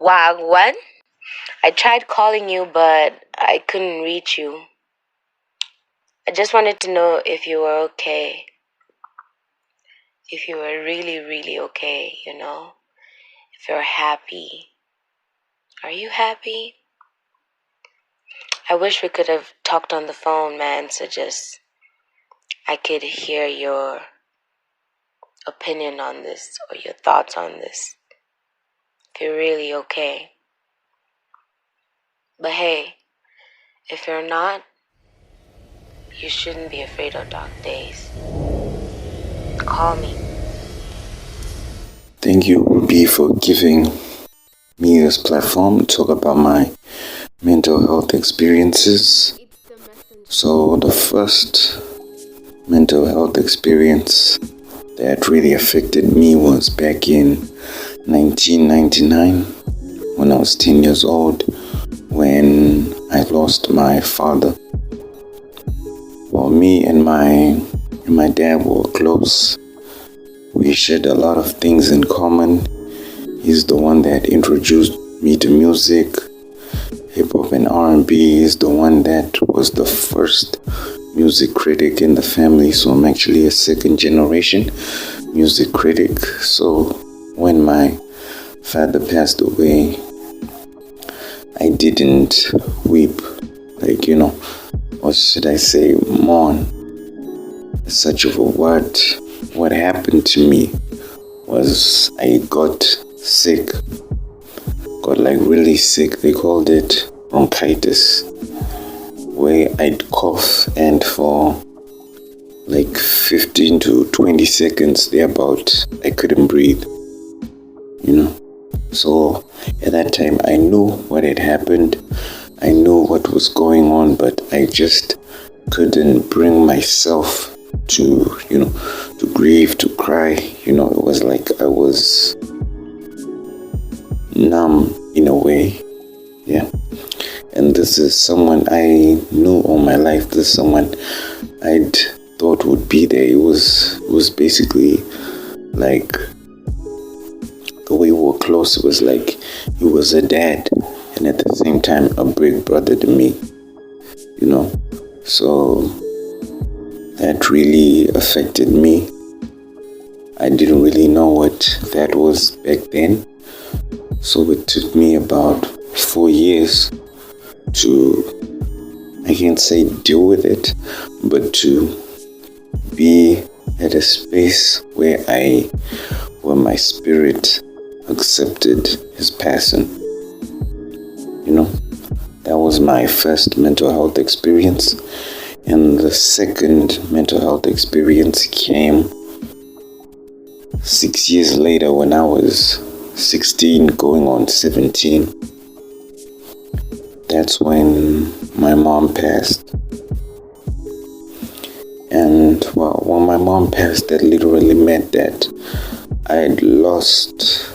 Wagwan? I tried calling you, but I couldn't reach you. I just wanted to know if you were okay. If you were really, really okay, If you're happy. Are you happy? I wish we could have talked on the phone, man, so I could hear your opinion on this or your thoughts on this. If you're really okay. But hey, if you're not, you shouldn't be afraid of dark days. Call me. Thank you, Ruby, for giving me this platform to talk about my mental health experiences. So the first mental health experience that really affected me was back in 1999 when I was 10 years old, when I lost my father. Well, me and my dad were close. We shared a lot of things in common. He's the one that introduced me to music, hip-hop and R&B. He's the one that was the first music critic in the family. So I'm actually a second generation music critic. So when my father passed away, I didn't weep, or should I say mourn. Such of a word. What happened to me was I got sick, really sick. They called it bronchitis, where I'd cough and for 15 to 20 seconds thereabout, I couldn't breathe, So at that time, I knew what had happened. I knew what was going on, but I just couldn't bring myself to grieve, to cry. It was like I was numb in a way. Yeah. And this is someone I knew all my life. This is someone I'd thought would be there. It was basically like the way we were close. It was like he was a dad and at the same time a big brother to me. So that really affected me. I didn't really know what that was back then. So it took me about 4 years to, I can't say deal with it, but to be at a space where my spirit accepted his passing. That was my first mental health experience. And the second mental health experience came 6 years later when I was 16 going on 17. That's when my mom passed. And when my mom passed, that literally meant that I had lost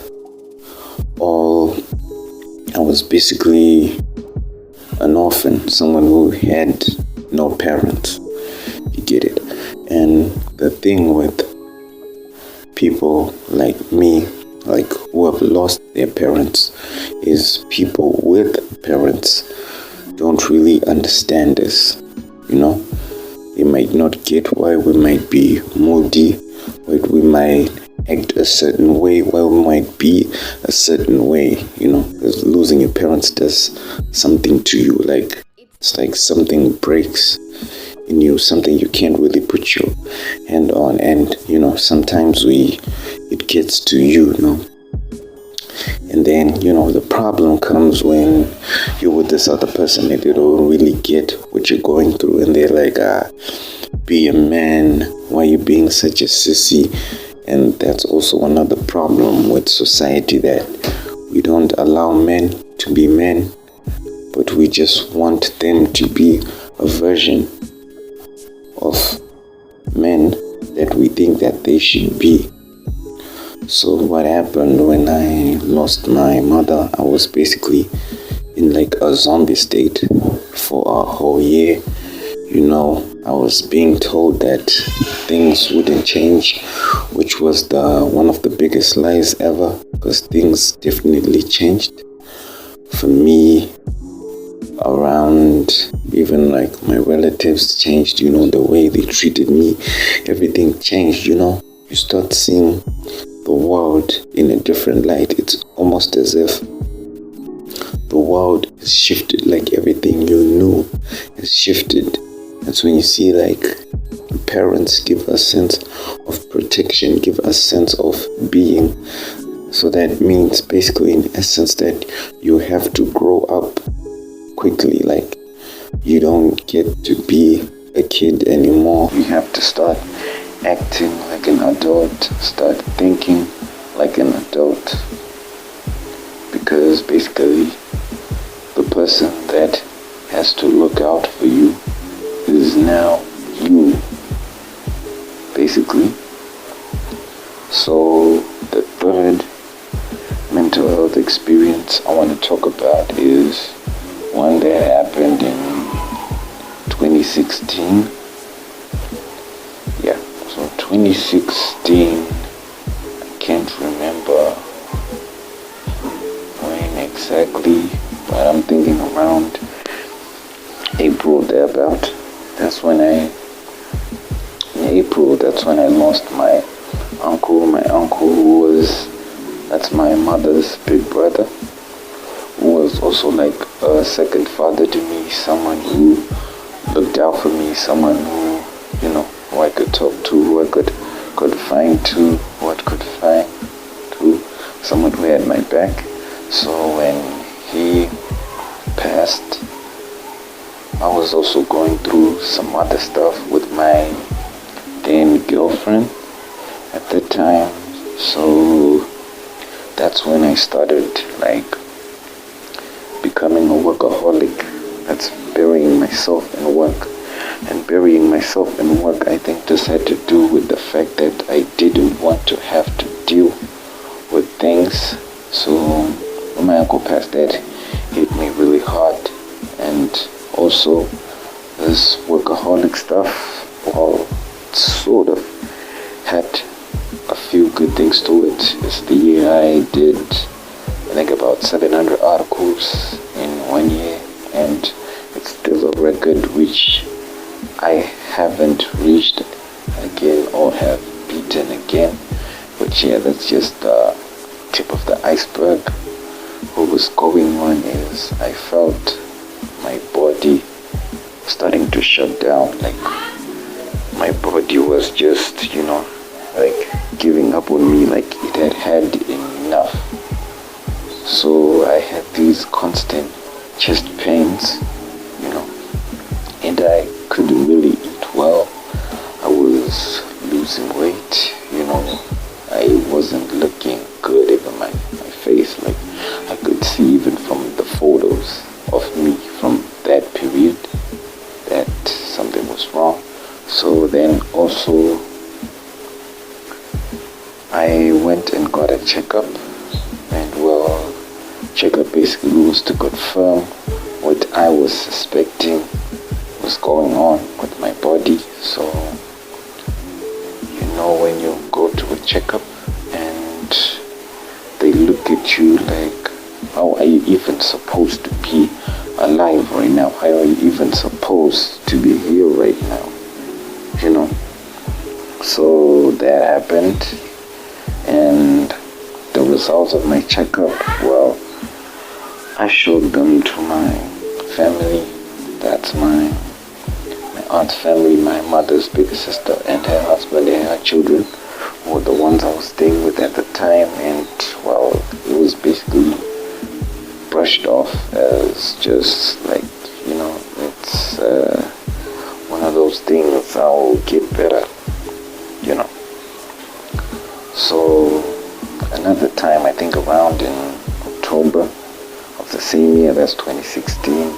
all. I was basically an orphan, someone who had no parents. You get it? And the thing with people like me, who have lost their parents, is people with parents don't really understand this. They might not get why we might be moody, why we might act a certain way, why we might be a certain way, because losing your parents does something to you. It's like something breaks in you, something you can't really put your hand on. And, sometimes it gets to you, And then, the problem comes when you're with this other person and they don't really get what you're going through. And they're like, be a man, why are you being such a sissy? And that's also another problem with society, that we don't allow men to be men, but we just want them to be a version of men that we think that they should be. So what happened when I lost my mother, I was basically in a zombie state for a whole year. I was being told that things wouldn't change, which was one of the biggest lies ever, because things definitely changed. for me, around, even like my relatives changed, the way they treated me, everything changed, You start seeing the world in a different light. It's almost as if the world has shifted, like everything you knew has shifted. That's when you see like parents give a sense of protection, give a sense of being. So that means basically in essence that you have to grow up quickly. Like you don't get to be a kid anymore. You have to start acting like an adult, start thinking like an adult, because basically the person that has to look out for you is now you, basically. So the third mental health experience I want to talk about is one that happened in 2016. Yeah, so 2016, I can't remember when exactly, but I'm thinking around April thereabout. That's when I lost my uncle. My uncle that's my mother's big brother, who was also like a second father to me, someone who looked out for me, someone who I could talk to, who I could find to, someone who had my back. So when he passed, I was also going through some other stuff with my then girlfriend at the time. So that's when I started like becoming a workaholic. That's burying myself in work. And burying myself in work, I think this had to do with the fact that I didn't want to have to deal with things. So when my uncle passed, that hit me really hard. And also this workaholic stuff, well, sort of had a few good things to it. It's the year I did, I think, about 700 articles in 1 year, and it's still a record which I haven't reached again or have beaten again. But yeah, that's just the tip of the iceberg. What was going on is I felt my body starting to shut down. Like my body was just, like giving up on me, like it had enough. So I had these constant chest pains, and I couldn't really eat well. I was losing weight, I wasn't looking good, even my face. Like I could see even from the photos of me from that period that something was wrong. So then also I went and got a checkup, and well, checkup basically was to confirm what I was suspecting was going on with my body. So when you go to a checkup and they look at you like, how are you even supposed to be alive right now? How are you even supposed to be here right now? So that happened, and the results of my checkup, well, I showed them to my family. That's my aunt's family, my mother's big sister and her husband and her children were the ones I was staying with at the time. And well, it was basically brushed off as just like, it's one of those things, I'll get better, So another time, I think around in October of the same year, that's 2016,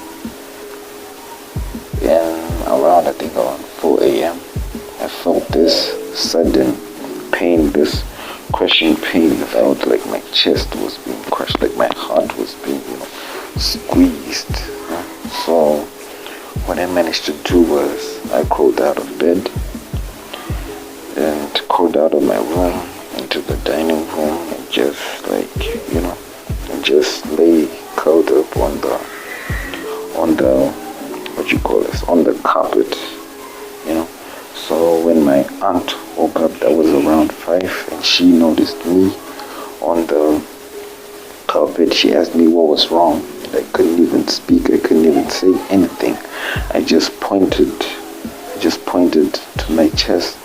and around, I think around 4 a.m., I felt this sudden pain, this crushing pain. I felt like my chest was being crushed, like my heart was being, squeezed. So what I managed to do was I crawled out of bed and crawled out of my room into the dining room and just and just lay curled up on the on the carpet, So when my aunt woke up, that was around 5, and she noticed me on the carpet. She asked me what was wrong. I couldn't even speak. I couldn't even say anything. I just pointed to my chest,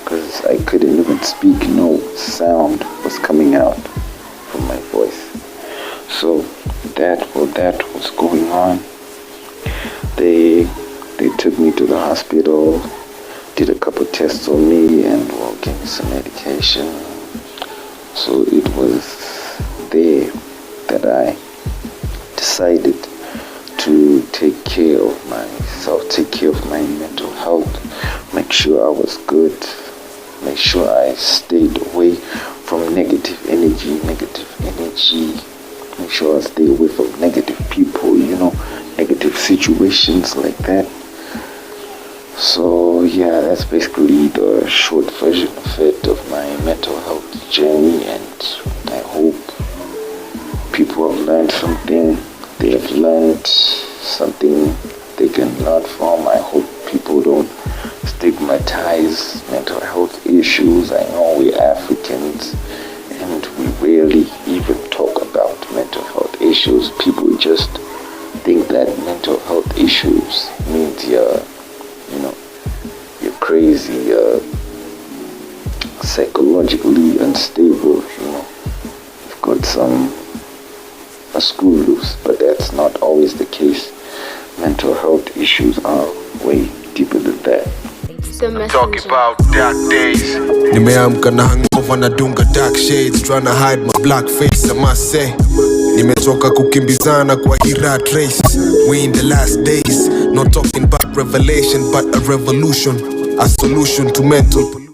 because I couldn't even speak. No sound was coming out from my voice. So that was going on. They took me to the hospital, did a couple tests on me, and gave me some medication. So it was there that I decided to take care of myself, take care of my mental health, make sure I was good, make sure I stayed away from negative energy, make sure I stay away from negative people, negative situations like that. So yeah, that's basically the short version of it, of my mental health journey, and I hope people have learned something. They have learned something they can learn from. I hope people don't stigmatize mental health issues. I know we're Africans and we rarely even talk about mental health issues. People just think that mental health issues means you're crazy, psychologically unstable, you've got a screw loose, but that's not always the case. Mental health issues are way deeper than that. Talking about dark days. Nimeamka na hangover na dunga dark shades, trying to hide my black face, I must say. Nimetoka kukimbizana kwa hii rat race. We in the last days, not talking about revelation but a revolution, a solution to mental